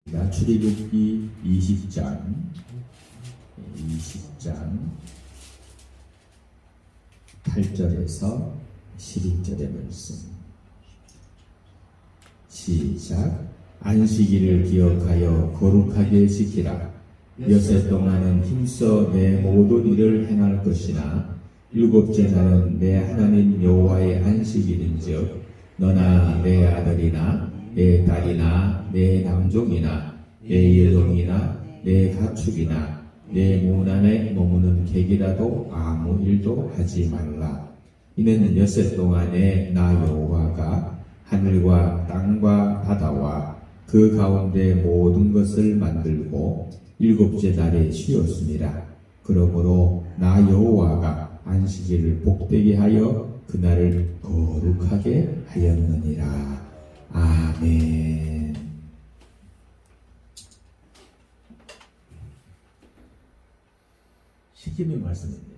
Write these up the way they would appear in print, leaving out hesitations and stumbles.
출애굽기 20장 8절에서 12절의 말씀. 시작. 안식일을 기억하여 거룩하게 지키라. 엿새 동안은 힘써 내 모든 일을 행할 것이나 일곱째 날은 내 하나님 여호와의 안식일인즉 너나 내 아들이나 내 딸이나 내 남종이나 내 여종이나 내 가축이나 내 문 안에 머무는 객이라도 아무 일도 하지 말라. 이는 엿새 동안에 나 여호와가 하늘과 땅과 바다와 그 가운데 모든 것을 만들고 일곱째 날에 쉬었습니다. 그러므로 나 여호와가 안식일을 복되게 하여 그날을 거룩하게 하였느니라. 아멘. 십계명 말씀입니다.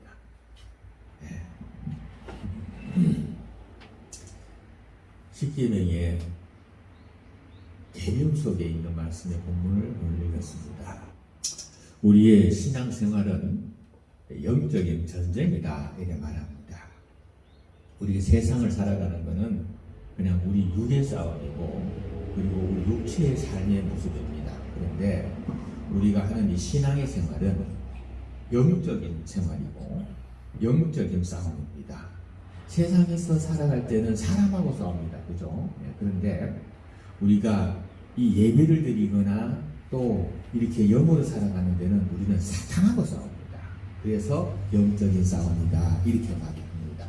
십계명의 계명 속에 있는 말씀의 본문을 오늘 읽었습니다. 우리의 신앙생활은 영적인 전쟁이다 이렇게 말합니다. 우리 세상을 살아가는 것은 그냥 우리 육의 싸움이고 그리고 우리 육체의 삶의 모습입니다. 그런데 우리가 하는 이 신앙의 생활은 영적인 생활이고 영적인 싸움입니다. 세상에서 살아갈 때는 사람하고 싸웁니다. 그죠? 그런데 우리가 이 예배를 드리거나 또 이렇게 영으로 살아가는 데는 우리는 사탄하고 싸웁니다. 그래서 영적인 싸움이다 이렇게 말합니다.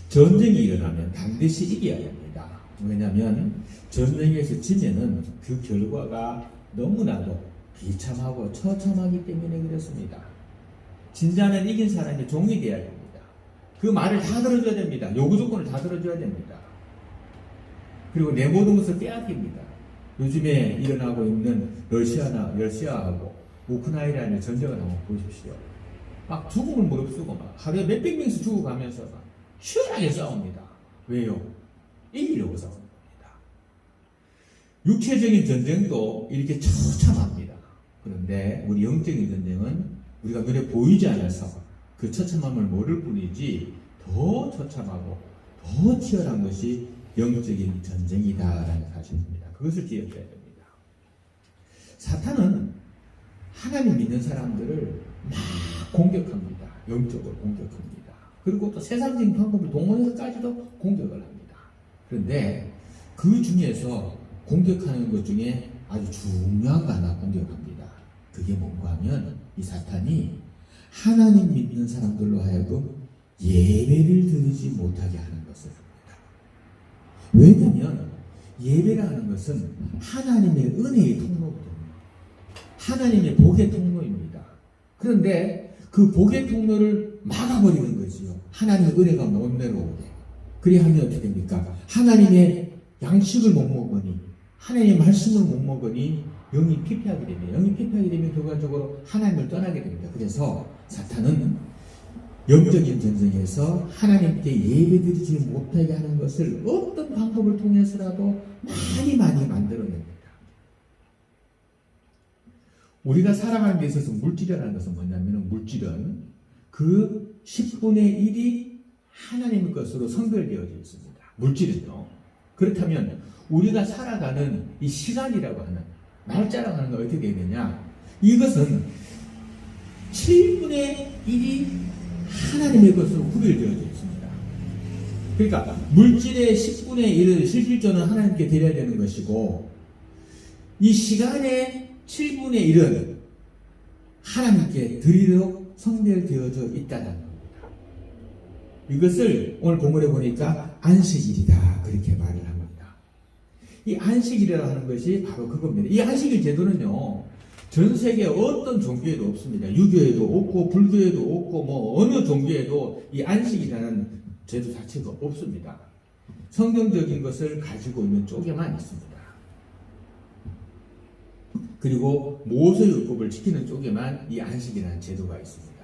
전쟁이 일어나면 반드시 이겨야 됩니다. 왜냐하면 전쟁에서 지면은 그 결과가 너무나도 비참하고 처참하기 때문에 그렇습니다. 진짜는 이긴 사람이 종이 되어야 됩니다. 그 말을 다 들어줘야 됩니다. 요구 조건을 다 들어줘야 됩니다. 그리고 내 모든 것을 빼앗깁니다. 요즘에 일어나고 있는 러시아하고 우크라이나의 전쟁을 한번 보십시오. 막 죽음을 무릅쓰고 막 하루에 몇백 명씩 죽어가면서 막 치열하게 싸웁니다. 왜요? 이기려고 싸우는 겁니다. 육체적인 전쟁도 이렇게 처참합니다. 그런데 우리 영적인 전쟁은 우리가 눈에 보이지 않아서 그 처참함을 모를 뿐이지 더 처참하고 더 치열한 것이 영적인 전쟁이다라는 사실입니다. 그것을 기억해야 됩니다. 사탄은 하나님 믿는 사람들을 막 공격합니다. 영적으로 공격합니다. 그리고 또 세상적인 방법을 동원해서까지도 공격을 합니다. 그런데 그 중에서 공격하는 것 중에 아주 중요한 거 하나 공격합니다. 그게 뭔가 하면 이 사탄이 하나님 믿는 사람들로 하여금 예배를 드리지 못하게 하는 것을 합니다. 왜냐하면 예배라 하는 것은 하나님의 은혜의 통로거든요. 하나님의 복의 통로입니다. 그런데 그 복의 통로를 막아버리는 거지요. 하나님의 은혜가 못 내려오게. 그리하면 어떻게 됩니까? 하나님의 양식을 못 먹으니 하나님의 말씀을 못 먹으니 영이 피폐하게 됩니다. 영이 피폐하게 되면 결과적으로 하나님을 떠나게 됩니다. 그래서 사탄은 영적인 전쟁에서 하나님께 예배드리지 못하게 하는 것을 어떤 방법을 통해서라도 많이 만들어냅니다. 우리가 살아가는 데 있어서 물질이라는 것은 뭐냐면 물질은 그 10분의 1이 하나님의 것으로 선별되어져 있습니다. 물질은요. 그렇다면 우리가 살아가는 이 시간이라고 하는 날짜라고 하는 건 어떻게 되느냐? 이것은 7분의 1이 하나님의 것으로 구별되어져 있습니다. 그러니까 물질의 10분의 1을 실질적으로 하나님께 드려야 되는 것이고 이 시간의 7분의 1은 하나님께 드리도록 선별되어져 있다는 겁니다. 이것을 오늘 본문에 보니까 안식일이다 그렇게 말을 합니다. 이 안식일이라고 하는 것이 바로 그겁니다. 이 안식일 제도는요 전 세계 어떤 종교에도 없습니다. 유교에도 없고 불교에도 없고 뭐 어느 종교에도 이 안식이라는 제도 자체가 없습니다. 성경적인 것을 가지고 있는 쪽에만 있습니다. 그리고 모세율법을 지키는 쪽에만 이 안식이라는 제도가 있습니다.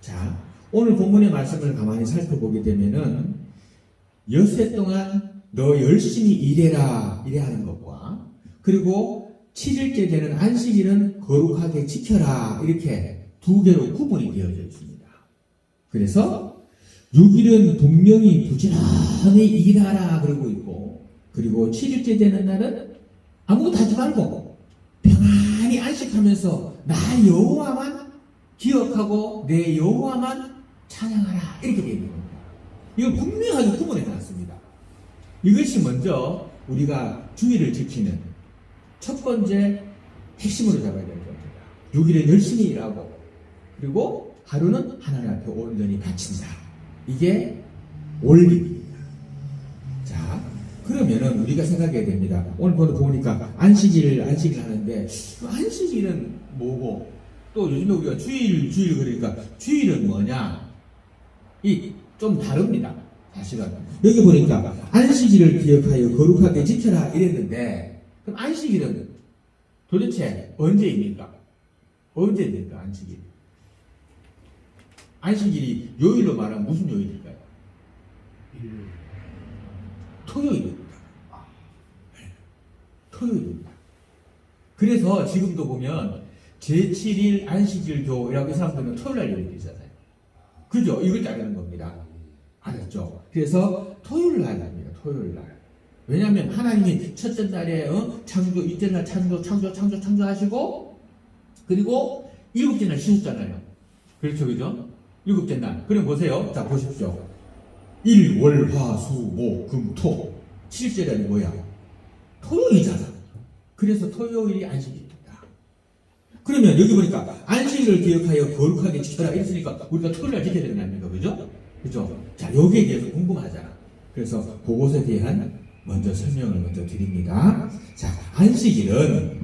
자, 오늘 본문의 말씀을 가만히 살펴보게 되면은 엿새 동안 너 열심히 일해라 이래 하는 것과 그리고 7일째 되는 안식일은 거룩하게 지켜라. 이렇게 두 개로 구분이 되어져 있습니다. 그래서 6일은 분명히 부지런히 일하라 그러고 있고, 그리고 7일째 되는 날은 아무것도 하지 말고 평안히 안식하면서 나 여호와만 기억하고 내 여호와만 찬양하라. 이렇게 되어 있는 겁니다. 이거 분명하게 구분해 놨습니다. 이것이 먼저 우리가 주의를 지키는 첫 번째 핵심으로 잡아야 될 겁니다. 6일에 열심히 일하고, 그리고 하루는 하나님 앞에 온전히 바친다. 이게 원리입니다. 자, 그러면은 우리가 생각해야 됩니다. 오늘 보니까 안식일 하는데, 안식일은 뭐고, 또 요즘에 우리가 주일 그러니까 주일은 뭐냐? 좀 다릅니다. 사실은. 여기 보니까 안식일을 기억하여 거룩하게 지켜라 이랬는데, 그럼 안식일은 도대체 언제입니까? 언제입니까, 안식일? 안식일이 요일로 말하면 무슨 요일일까요? 토요일입니다. 토요일입니다. 그래서 지금도 보면 제7일 안식일 교회라고 이 사람들은 토요일날 예배 드리잖아요. 그죠? 이걸 따르는 겁니다. 알았죠? 그래서 토요일날 합니다. 토요일날. 왜냐하면 하나님이 첫째 날에 창조, 이째 날 창조하시고, 그리고 일곱째 날 쉬셨잖아요. 그렇죠, 그죠? 일곱째 날. 그럼 보세요. 자, 보십시오. 일, 월, 화, 수, 목, 금, 토. 7일째 날이 뭐야? 토요일이잖아. 그래서 토요일이 안식일입니다. 그러면 여기 보니까 안식일을 기억하여 거룩하게 지켜라 이랬으니까 우리가 토요일날 지켜야 되는 거 아닙니까? 그죠? 그죠? 자, 여기에 대해서 궁금하잖아. 그래서 그것에 대한 먼저 설명을 먼저 드립니다. 자, 안식일은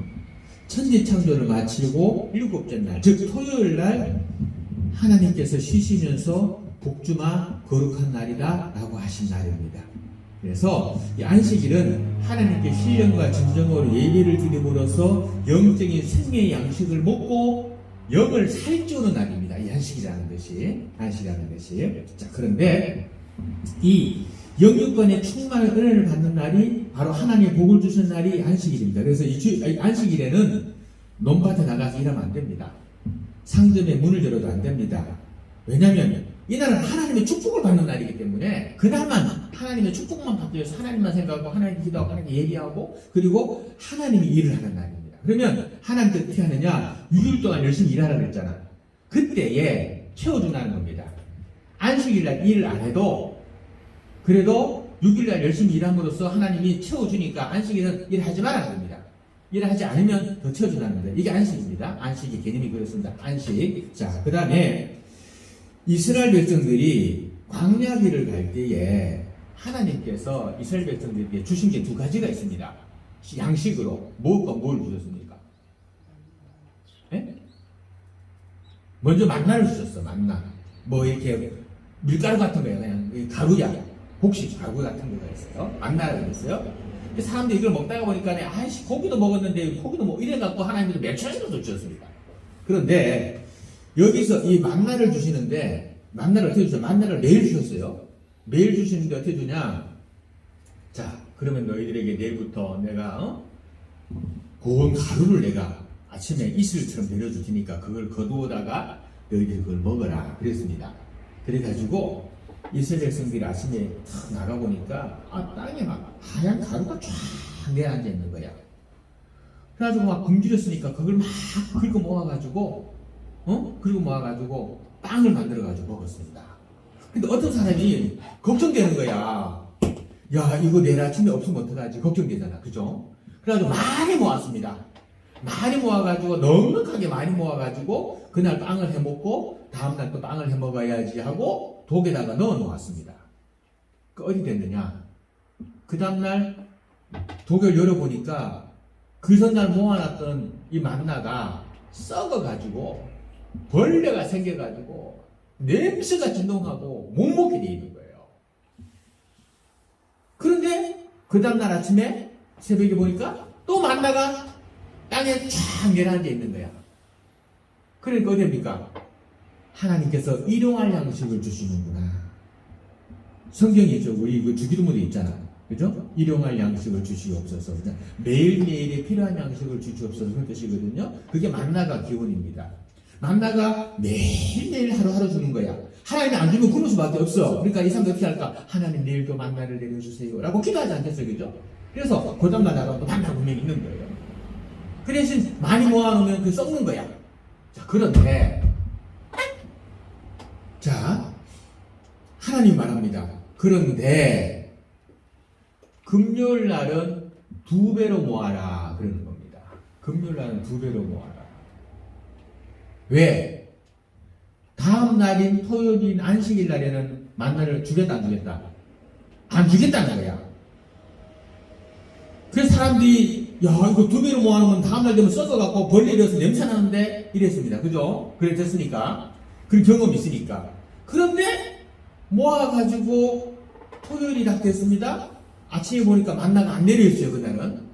천지 창조를 마치고 일곱째 날, 즉 토요일 날 하나님께서 쉬시면서 복주마 거룩한 날이다 라고 하신 날입니다. 그래서 이 안식일은 하나님께 신령과 진정으로 예배를 드림으로써 영적인 생명의 양식을 먹고 영을 살찌우는 날입니다. 이 안식이라는 것이. 자, 그런데 이 영육간의 충만한 은혜를 받는 날이 바로 하나님의 복을 주신 날이 안식일입니다. 그래서 이 안식일에는 논밭에 나가서 일하면 안 됩니다. 상점에 문을 열어도 안 됩니다. 왜냐하면 이날은 하나님의 축복을 받는 날이기 때문에 그날만 하나님의 축복만 받기 위해서 하나님만 생각하고 하나님 기도하고 하나님 얘기하고 그리고 하나님이 일을 하는 날입니다. 그러면 하나님께 어떻게 하느냐? 6일 동안 열심히 일하라고 했잖아. 그때에 채워준다는 겁니다. 안식일날 일을 안 해도 그래도 6일날 열심히 일함으로써 하나님이 채워주니까 안식일은 일하지 말라는 겁니다. 일을 하지 않으면 더 채워준다는 겁니다. 이게 안식입니다. 안식의 개념이 그렇습니다. 안식. 자, 그 다음에 이스라엘 백성들이 광야길을 갈 때에 하나님께서 이스라엘 백성들에게 주신 게 두 가지가 있습니다. 양식으로 뭘 주셨습니까? 예? 먼저 만나를 주셨어. 만나. 뭐 이렇게 밀가루 같은 거예요. 그냥 가루야. 혹시 가루 같은 거가 있어요. 만나라고 그랬어요. 사람들이 이걸 먹다가 보니까 아이씨 고기도 먹었는데 고기도 뭐 이래갖고 하나님께서 멸치알도 주셨습니다. 그런데 여기서 이 만나를 주시는데 만나를 어떻게 주세요? 만나를 매일 주셨어요. 매일 주시는데 어떻게 주냐? 자, 그러면 너희들에게 내일부터 내가 고운 가루를 내가 아침에 이슬처럼 내려줄 테니까 그걸 거두어다가 너희들이 그걸 먹어라 그랬습니다. 그래가지고 이스라엘 백성들이 아침에 탁 나가보니까 땅에 막 하얀 가루가 쫙 내려앉아 있는 거야. 그래가지고 막 굶주렸으니까 그걸 막 긁어 모아가지고 빵을 만들어가지고 먹었습니다. 근데 어떤 사람이 걱정되는 거야. 야, 이거 내일 아침에 없으면 어떡하지? 걱정되잖아. 그죠? 그래가지고 많이 모았습니다. 많이 모아가지고, 넉넉하게 많이 모아가지고, 그날 빵을 해 먹고, 다음날 또 빵을 해 먹어야지 하고, 독에다가 넣어 놓았습니다. 그 어디 됐느냐? 그 다음날 독을 열어보니까, 그 전날 모아놨던 이 만나가 썩어가지고, 벌레가 생겨가지고 냄새가 진동하고 못 먹게 돼 있는 거예요. 그런데 그 다음날 아침에 새벽에 보니까 또 만나가 땅에 쫙 내려앉아 있는 거야. 그러니까 어디입니까? 하나님께서 일용할 양식을 주시는구나. 성경에 있죠. 우리 그 주기도문에 있잖아. 그죠? 일용할 양식을 주시옵소서. 매일매일에 필요한 양식을 주시옵소서. 그런 뜻이거든요. 그게 만나가 기원입니다. 만나가 매일매일 하루하루 주는 거야. 하나님이 안 주면 굶을 수밖에 없어. 그러니까 이 사람들 어떻게 할까? 하나님 내일도 만나를 내려주세요. 라고 기도하지 않겠어요. 그죠? 그래서 그 다음날 나가면 또 만나 분명히 있는 거예요. 그 대신 많이 모아놓으면 그 썩는 거야. 자, 그런데 자, 하나님 말합니다. 그런데 금요일 날은 2배로 모아라 그러는 겁니다. 금요일 날은 2배로 모아라. 왜? 다음 날인 토요일인 안식일 날에는 만나를 주겠다 안 주겠다? 안 주겠다는 거야. 그래서 사람들이 야 이거 2배로 모아놓으면 다음 날 되면 썩어갖고 벌레 일어서 냄새나는데 이랬습니다. 그죠? 그래 됐으니까 그런 경험이 있으니까. 그런데 모아가지고 토요일이 다 됐습니다. 아침에 보니까 만나가 안 내려있어요, 그날은.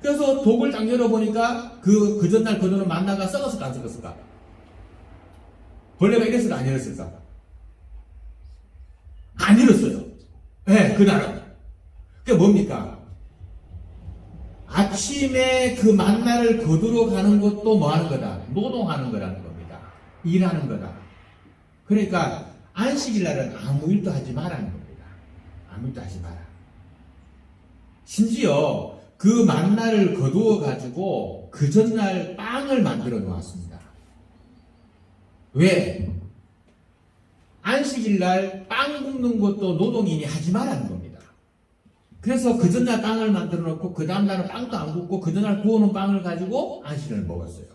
그래서 독을 딱 열어보니까 그 전날 그전은 만나가 썩었을까, 안 썩었을까? 벌레가 이랬을까, 안 이랬을까? 안 이랬어요. 네, 그날은. 그게 뭡니까? 아침에 그 만나를 거두러 가는 것도 뭐 하는 거다? 노동하는 거라는 겁니다. 일하는 거다. 그러니까 안식일 날은 아무 일도 하지 말라는 겁니다. 아무 일도 하지 마라. 심지어 그 만나를 거두어 가지고 그 전날 빵을 만들어 놓았습니다. 왜? 안식일 날 빵 굽는 것도 노동인이 하지 말라는 겁니다. 그래서 그 전날 빵을 만들어 놓고 그 다음 날은 빵도 안 굽고 그 전날 구워놓은 빵을 가지고 안식일을 먹었어요.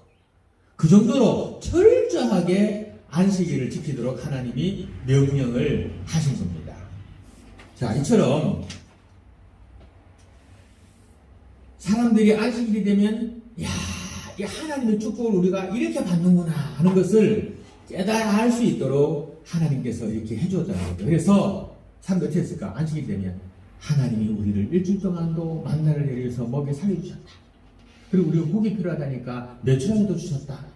그 정도로 철저하게 안식일을 지키도록 하나님이 명령을 하신 겁니다. 자, 이처럼 사람들이 안식일이 되면 야, 이 하나님의 축복을 우리가 이렇게 받는구나 하는 것을 깨달아 알 수 있도록 하나님께서 이렇게 해주었다는 거죠. 그래서 사람들이 어떻게 했을까? 안식일 되면 하나님이 우리를 일주일 동안도 만나를 내려서 먹여 살려주셨다. 그리고 우리가 고기 필요하다니까 며칠이라도 주셨다.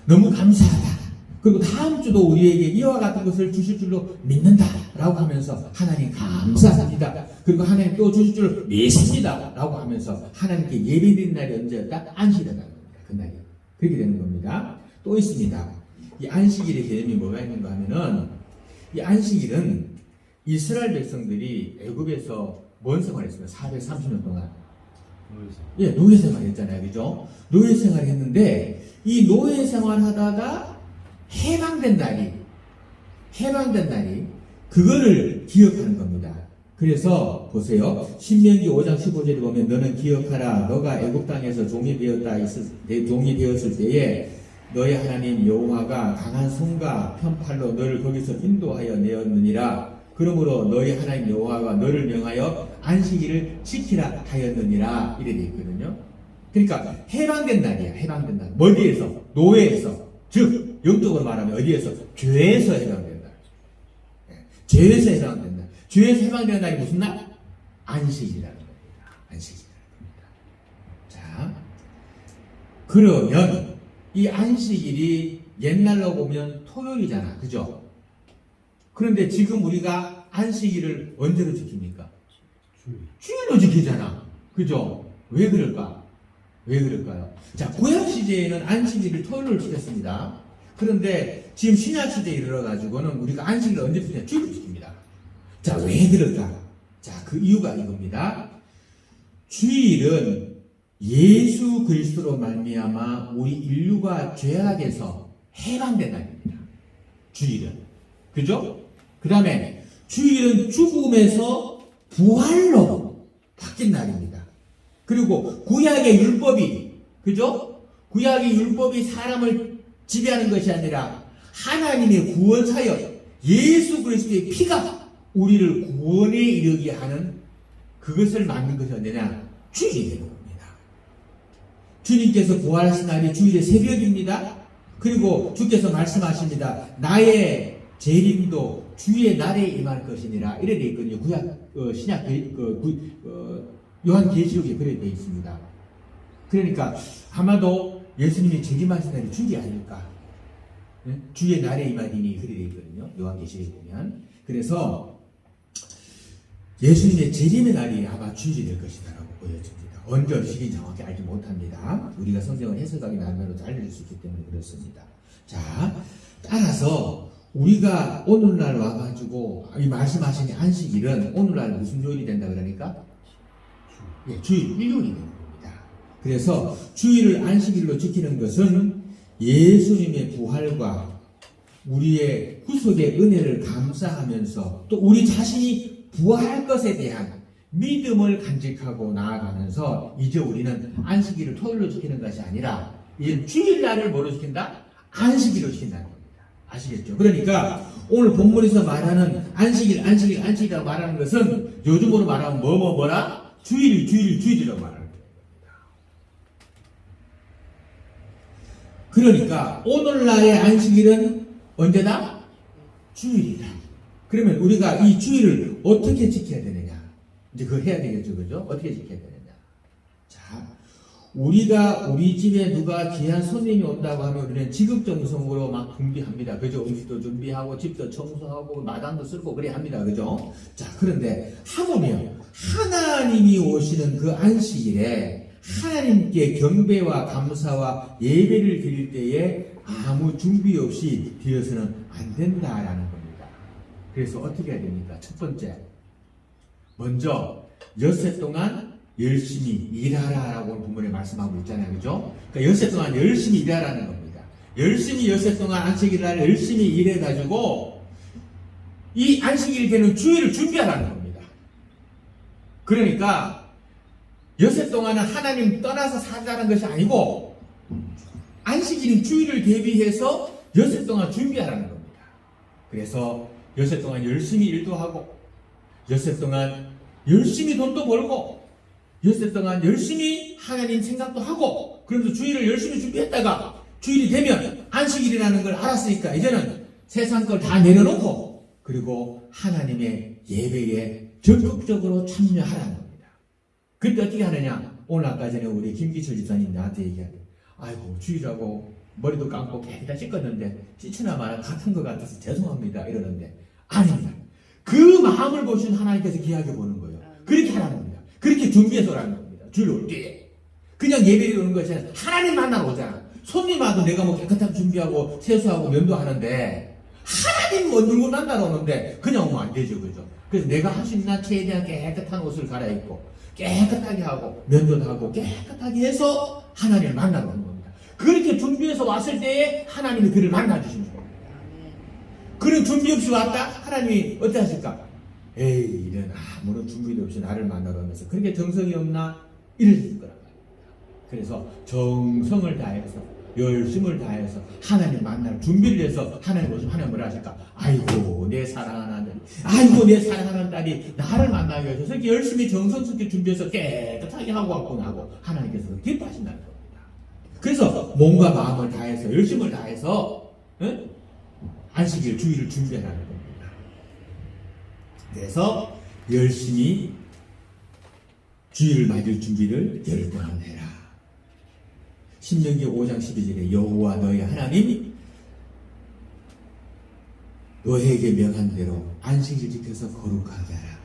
너무 감사하다. 그리고 다음 주도 우리에게 이와 같은 것을 주실 줄로 믿는다 라고 하면서 하나님 감사합니다. 그리고 하나님 또 주실 줄 믿습니다 라고 하면서 하나님께 예배드리는 날이 언제였다? 안식이라는 겁니다. 그날이. 그렇게 되는 겁니다. 또 있습니다. 이 안식일의 개념이 뭐가 있는가 하면은 이 안식일은 이스라엘 백성들이 애굽에서 뭔 생활을 했습니까? 430년 동안. 예, 노예 생활했잖아요. 그죠? 노예 생활했는데 이 노예 생활하다가 해방된 날이 그거를 기억하는 겁니다. 그래서 보세요. 신명기 5장 15절에 보면 너는 기억하라. 너가 애굽 땅에서 종이 되었을 때에 너의 하나님 여호와가 강한 손과 편팔로 너를 거기서 인도하여 내었느니라. 그러므로 너희 하나님 여호와가 너를 명하여 안식일을 지키라 하였느니라. 이래 되어 있거든요. 그러니까 해방된 날이야. 해방된 날. 어디에서? 노예에서. 즉 영적으로 말하면 어디에서? 죄에서 해방된다. 죄에서 해방된다. 죄에서 해방되는 날이 무슨 날? 안식이라는 겁니다. 안식이라는 겁니다. 자, 그러면 이 안식일이 옛날로 보면 토요일이잖아. 그죠? 그런데 지금 우리가 안식일을 언제로 지킵니까? 주일로 지키잖아. 그죠? 왜 그럴까? 왜 그럴까요? 자, 구약시대에는 안식일을 토요일로 지켰습니다. 그런데 지금 신약시대에 이르러가지고는 우리가 안식일을 언제 지키냐? 주일로 지킵니다. 자, 왜 그럴까? 자, 그 이유가 이겁니다. 주일은 예수 그리스도로 말미암아 우리 인류가 죄악에서 해방된 날입니다. 주일은. 그죠? 그 다음에 주일은 죽음에서 부활로 바뀐 날입니다. 그리고 구약의 율법이, 그죠? 구약의 율법이 사람을 지배하는 것이 아니라 하나님의 구원 사역, 예수 그리스도의 피가 우리를 구원에 이르게 하는 그것을 만든 것이 언제냐? 주일이 되는 겁니다. 주님께서 부활하신 날이 주일의 새벽입니다. 그리고 주께서 말씀하십니다. 나의 재림도 주의 날에 임할 것이니라. 이래 되어 있거든요. 구약, 신약, 요한계시록에 그래 되어 있습니다. 그러니까 아마도 예수님이 재림하신 날이 주일이 아닐까. 주의 날에 임하리니 그래 되어 있거든요. 요한계시록에 보면. 그래서 예수님의 재림의 날이 아마 주일이 될 것이다라고 보여집니다. 언제 어느 시기 정확히 알지 못합니다. 우리가 성경을 해석하기 나름대로 알려줄 수 있기 때문에 그렇습니다. 자, 따라서 우리가 오늘날 와가지고 이 말씀하신 안식일은 오늘날 무슨 요일이 된다 그러니까? 예, 주일 1요일이 되는 겁니다. 그래서 주일을 안식일로 지키는 것은 예수님의 부활과 우리의 구속의 은혜를 감사하면서 또 우리 자신이 부활할 것에 대한 믿음을 간직하고 나아가면서 이제 우리는 안식일을 토요일로 지키는 것이 아니라 이제 주일날을 뭐로 지킨다? 안식일로 지킨다는 겁니다. 아시겠죠? 그러니까 오늘 본문에서 말하는 안식일이라고 말하는 것은 요즘으로 말하면 뭐라? 주일이라고 말하는 겁니다. 그러니까 오늘날의 안식일은 언제다? 주일이다. 그러면 우리가 이 주일을 어떻게 지켜야 되느냐? 이제 그걸 해야 되겠죠, 그죠? 어떻게 지켜야 되느냐? 자, 우리가 우리 집에 누가 귀한 손님이 온다고 하면 우리는 지극정성으로 막 준비합니다. 그죠? 음식도 준비하고 집도 청소하고 마당도 쓸고 그래 합니다. 그죠? 자, 그런데 하물며 하나님이 오시는 그 안식일에 하나님께 경배와 감사와 예배를 드릴 때에 아무 준비 없이 드려서는 안 된다라는 겁니다. 그래서 어떻게 해야 됩니까? 첫 번째, 먼저 엿새 동안 열심히 일하라라고 본문에 말씀하고 있잖아요. 그죠? 그러니까 엿새 동안 열심히 일하라는 겁니다. 열심히 엿새 동안 안식일날 열심히 일해가지고 이 안식일이 되는 주일을 준비하라는 겁니다. 그러니까 엿새 동안은 하나님 떠나서 살자는 것이 아니고 안식일인 주일을 대비해서 엿새 동안 준비하라는 겁니다. 그래서 엿새 동안 열심히 일도 하고 엿새 동안 열심히 돈도 벌고 엿새 동안 열심히 하나님 생각도 하고 그러면서 주일을 열심히 준비했다가 주일이 되면 안식일이라는 걸 알았으니까 이제는 세상 걸 다 내려놓고 그리고 하나님의 예배에 적극적으로 참여하라는 겁니다. 그때 어떻게 하느냐? 오늘 아까 전에 우리 김기철 집사님 나한테 얘기하는데 아이고 주일하고 머리도 감고 깨끗이 씻었는데 씻으나 마나 같은 것 같아서 죄송합니다 이러는데 아닙니다. 그 마음을 보신 하나님께서 귀하게 보는 거예요. 그렇게 하라는 겁니다. 그렇게 준비해서 오라는 겁니다. 주일 올 때. 그냥 예배를 오는 것이 아니라 하나님 만나러 오잖아. 손님 와도 내가 뭐 깨끗하게 준비하고 세수하고 면도하는데 하나님 얼굴 만나러 오는데 그냥 오면 안 되죠. 그죠? 그래서 내가 할 수 있는 한 최대한 깨끗한 옷을 갈아입고 깨끗하게 하고 면도도 하고 깨끗하게 해서 하나님을 만나러 오는 겁니다. 그렇게 준비해서 왔을 때에 하나님이 그를 만나주시는 겁니다. 그런 준비 없이 왔다? 하나님이 어떻게 하실까? 에이 이런 아무런 준비도 없이 나를 만나러 오면서 그렇게 정성이 없나? 이러실 거란 말입니다. 그래서 정성을 다해서 열심을 다해서 하나님 만날 준비를 해서 하나님 오시면 하나님 뭐라 하실까? 아이고 내 사랑하는 아들이 아이고 내 사랑하는 딸이 나를 만나기 위해서 이렇게 열심히 정성스럽게 준비해서 깨끗하게 하고 왔구나 하고 하나님께서 기뻐하신다는 겁니다. 그래서 몸과 마음을 다해서 열심을 다해서 안식일 주일을 준비하라는 겁니다. 그래서 열심히 주일을 맞을 준비를 10번 해라. 신명기 5장 12절에 여호와 너희 하나님 너희에게 명한 대로 안식일 지켜서 거룩하게 하라.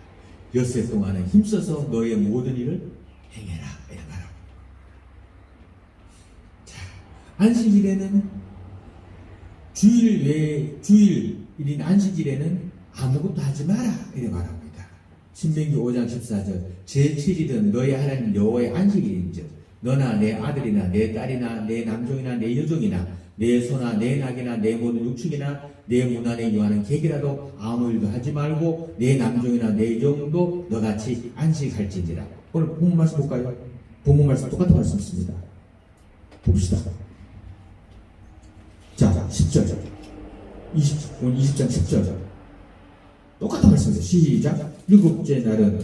엿새 동안은 힘써서 너희의 모든 일을 행해라. 이렇게 말합니다. 자, 안식일에는 주일인 안식일에는 아무것도 하지 마라. 이렇게 말합니다. 신명기 5장 14절 제7일은 너희 하나님 여호와의 안식일인즉 너나 내 아들이나 내 딸이나 내 남종이나 내 여종이나 내 소나 내 낙이나 내 모든 육축이나 내 문 안에 유하는 객이라도 아무 일도 하지 말고 내 남종이나 내 여종도 너같이 안식할지니라. 오늘 본문 말씀 볼까요? 본문 말씀 똑같은 말씀 있습니다. 봅시다. 자, 10절. 오늘 20장 10절. 똑같은 말씀이죠. 시작. 일곱째 날은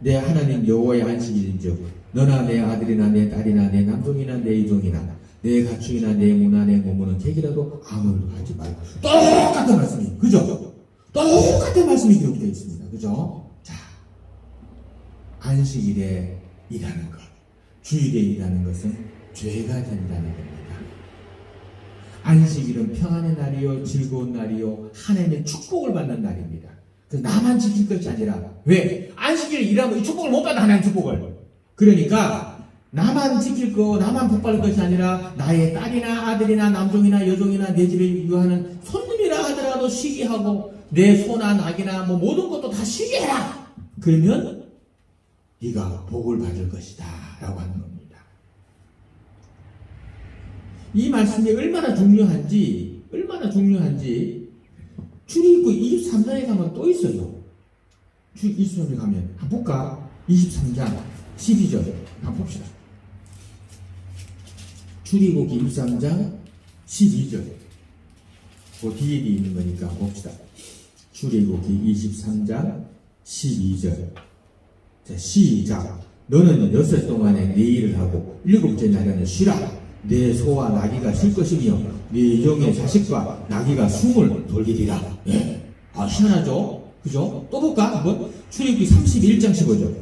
내 하나님 여호와의 안식일인즉 너나 내 아들이나 내 딸이나 내 남종이나 내 여종이나 내 가축이나 내 문화 내 고문은 객이라도 아무 일도 하지 말고. 똑같은 말씀이에요. 그죠? 똑같은 말씀이 기록되어 있습니다. 그죠? 자, 안식일에 일하는 것, 주일에 일하는 것은 죄가 된다는 겁니다. 안식일은 평안의 날이요 즐거운 날이요 하나님의 축복을 받는 날입니다. 그래서 나만 지킬 것이 아니라 왜? 안식일을 일하면 이 축복을 못 받아, 하나님 축복을. 그러니까 나만 지킬 거, 나만 복 받을 것이 아니라 나의 딸이나 아들이나 남종이나 여종이나 내 집에 유하는 손님이라 하더라도 쉬게 하고 내 소나 낙이나 뭐 모든 것도 다 쉬게 해라. 그러면 네가 복을 받을 것이다 라고 하는 겁니다. 이 말씀이 얼마나 중요한지 출애굽기 23장에 가면 또 있어요. 23장에 가면 한번 볼까? 23장 12절 한번 봅시다. 출애굽기 23장 12절 그 뒤에 있는 거니까 봅시다. 출애굽기 23장 12절. 자, 시작. 너는 6살 동안에 네 일을 하고 7째 날에는 쉬라. 내 소와 나귀가 쉴 것이며 네 영의 자식과 나귀가 숨을 돌리리라. 예. 아, 희한하죠? 그죠? 또 볼까? 한번 출애굽기 31장 15절.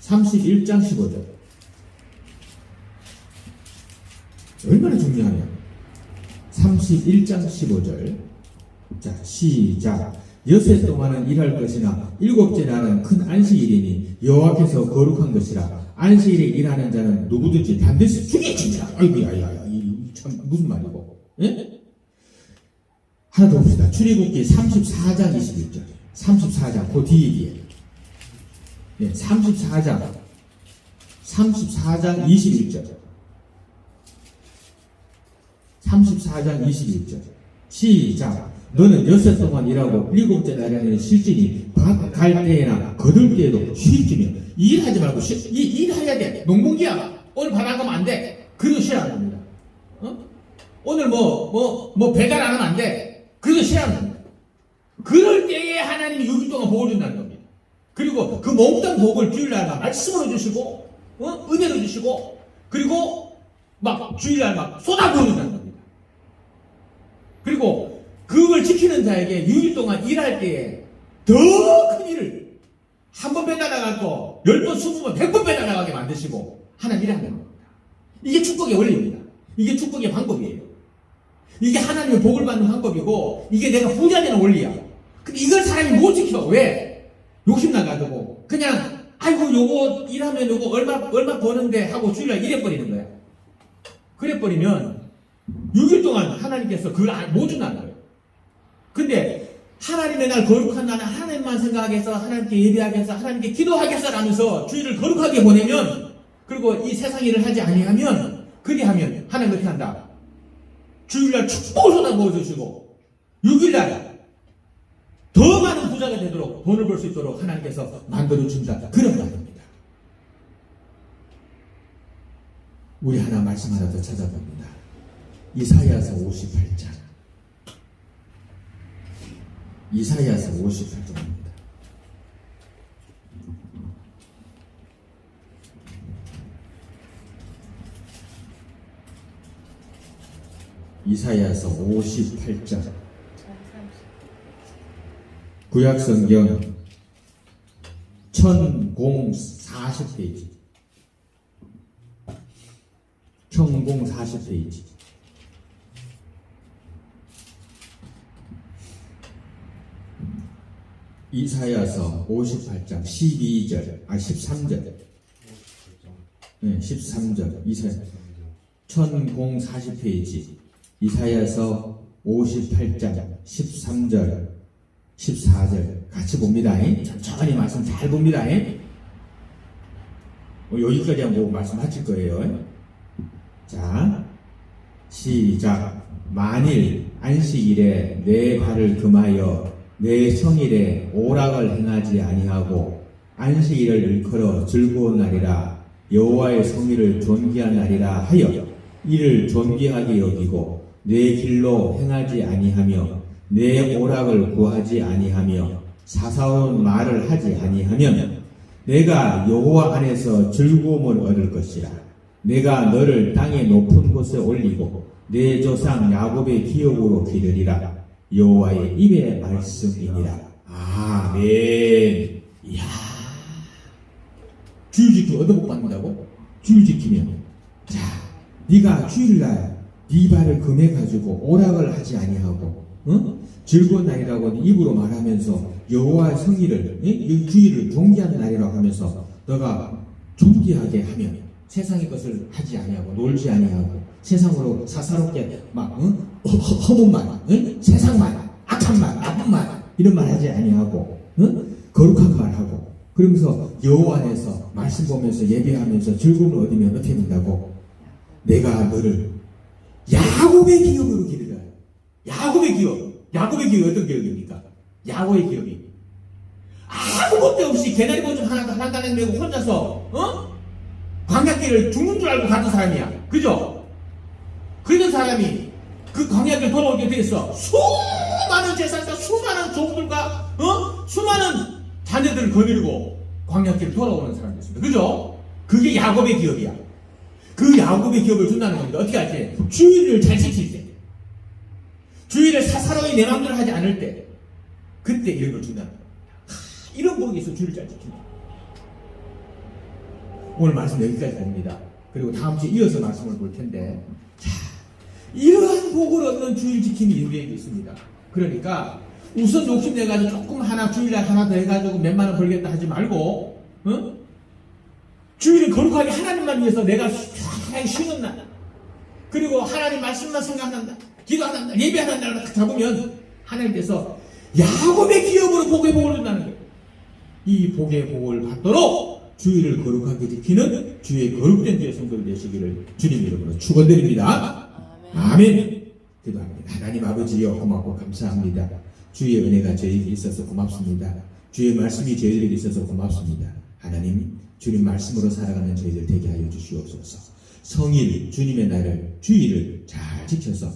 31장 15절. 얼마나 중요하냐? 31장 15절. 자, 시작. 6해 동안은 일할 것이나 7째 날은 큰 안식일이니 여호와께서 거룩한 것이라. 안식일에 일하는 자는 누구든지 반드시 죽일지니라. 아이고, 야야야, 이 참 무슨 말이고? 예? 하나 더 봅시다. 출애굽기 34장 21절. 34장 그 뒤에. 예, 34장 21절. 34장 21절. 시작. 너는 6해 동안 일하고 7째 날에는 쉴지니 밭 갈 때나 거둘 때에도 쉴지며. 일하지 말고 일해야 돼. 농번기야. 오늘 밥 안 가면 안 돼. 그래도 쉬라는 겁니다. 오늘 뭐 배달 안 하면 안 돼. 그래도 쉬라는 겁니다. 그럴 때에 하나님이 6일 동안 복을 준다는 겁니다. 그리고 그 몽땅 복을 주일날 말씀으로 주시고 은혜로 주시고 그리고 막 주일날 막 쏟아부어준다는 겁니다. 그리고 그걸 지키는 자에게 6일 동안 일할 때에 더 큰 일을 한 번 배달나갈 거 10번, 20번, 100번 배달나가게 만드시고 하나님 일하는 겁니다. 이게 축복의 원리입니다. 이게 축복의 방법이에요. 이게 하나님의 복을 받는 방법이고 이게 내가 부자 되는 원리야. 근데 이걸 사람이 못 지켜. 왜? 욕심나가지고 그냥 아이고 요거 일하면 요거 얼마 버는데 하고 주일날 일해버리는 거야. 그래버리면 6일 동안 하나님께서 그걸 못 준다는 거예요. 근데 하나님의 날 거룩한 날은 하나님만 생각하겠어, 하나님께 예배하겠어, 하나님께 기도하겠어 라면서 주일을 거룩하게 보내면, 그리고 이 세상 일을 하지 아니하면, 그리하면 하나님 어떻게 한다? 주일날 축복을 쏟아부어 주시고 6일날 더 많은 부자가 되도록 돈을 벌 수 있도록 하나님께서 만들어 준다. 그런 말입니다. 우리 하나 말씀 하나 더 찾아봅니다. 이사야서 58장. 이사야서 58장입니다. 이사야서 58장. 구약성경 1040페이지. 1040페이지. 이사야서 58장 12절, 13절. 네, 13절. 이사야 1040페이지. 이사야서 58장 13절, 14절. 같이 봅니다. 천천히 말씀 잘 봅니다. 여기까지 하고 말씀 하실 거예요. 자, 시작. 만일 안식일에 내 발을 금하여 내 성일에 오락을 행하지 아니하고 안식일을 일컬어 즐거운 날이라 여호와의 성일을 존귀한 날이라 하여 이를 존귀하게 여기고 내 길로 행하지 아니하며 내 오락을 구하지 아니하며 사사로운 말을 하지 아니하면 내가 여호와 안에서 즐거움을 얻을 것이라. 내가 너를 땅의 높은 곳에 올리고 내 조상 야곱의 기업으로 기르리라. 여호와의 입의 말씀이니라. 아멘. 이야, 주일 지키면 얻어복 받는다고? 주일 지키면. 자, 네가 주일날 네 발을 금해 가지고 오락을 하지 아니하고 즐거운 날이라고 입으로 말하면서 여호와의 성의를, 이 주의를 존귀하는 날이라고 하면서 너가 존귀하게 하면 세상의 것을 하지 아니하고 놀지 아니하고 세상으로 사사롭게 막 허문 말, 세상만, 악한 말, 나쁜 말 이런 말 하지 아니하고 거룩한 말 하고 그러면서 여호와 안에서 말씀 보면서 예배하면서 즐거움을 얻으면 어떻게 된다고? 내가 너를 야곱의 기업으로 기르라. 야곱의 기업. 야곱의 기업이 어떤 기업입니까? 야곱의 기업이 아무것도 없이 개나리 본죽 하나 메고 혼자서 광야길을 죽는 줄 알고 갔던 사람이야. 그죠? 그런 사람이 그 광야길 돌아오게 됐어. 수많은 제사장과 수많은 종들과 수많은 자녀들을 거느리고 광야길을 돌아오는 사람이었습니다. 그죠? 그게 야곱의 기업이야. 그 야곱의 기업을 준다는 겁니다. 어떻게 할지? 주의를 잘 지킬 때, 주의를 사사로이 내 마음대로 하지 않을 때, 그때 이런 걸 준다는 겁니다. 이런 복이 있어. 주의를 잘 지킨다. 오늘 말씀 여기까지 봅니다. 그리고 다음 주에 이어서 말씀을 볼 텐데, 자, 이러한 복을 얻는 주일 지킴이 우리에게 있습니다. 그러니까 우선 욕심내가지고 조금 하나 주일날 하나 더 해가지고 몇만 원 벌겠다 하지 말고 주일을 거룩하게 하나님만 위해서 내가 편하게 쉬는 날, 그리고 하나님 말씀만 생각하는 날, 기도하는 날, 예배하는 날을 잡으면 하나님께서 야곱의 기업으로 복의 복을 준다는 거예요. 이 복의 복을 받도록 주일을 거룩하게 지키는 주의 거룩된 주의 성도들 되시기를 주님 이름으로 축원드립니다. 아멘. 기도합니다. 하나님 아버지여 고맙고 감사합니다. 주의 은혜가 저에게 있어서 고맙습니다. 주의 말씀이 저희들에게 있어서 고맙습니다. 하나님, 주님 말씀으로 살아가는 저희들 되게 하여 주시옵소서. 성일 주님의 날을 주의를 잘 지켜서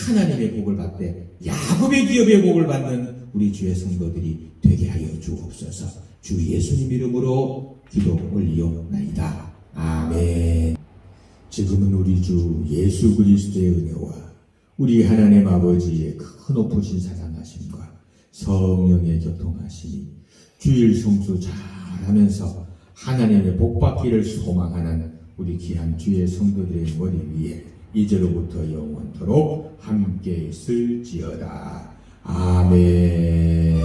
하나님의 복을 받되 야곱의 기업의 복을 받는 우리 주의 성도들이 되게 하여 주옵소서. 주 예수님 이름으로 기도 올리옵나이다. 아멘. 지금은 우리 주 예수 그리스도의 은혜와 우리 하나님 아버지의 큰 높으신 사랑하심과 성령의 교통하심이 주일 성수 잘하면서 하나님의 복받기를 소망하는 우리 귀한 주의 성도들의 머리 위에 이제로부터 영원토록 함께 있을지어다. 아멘.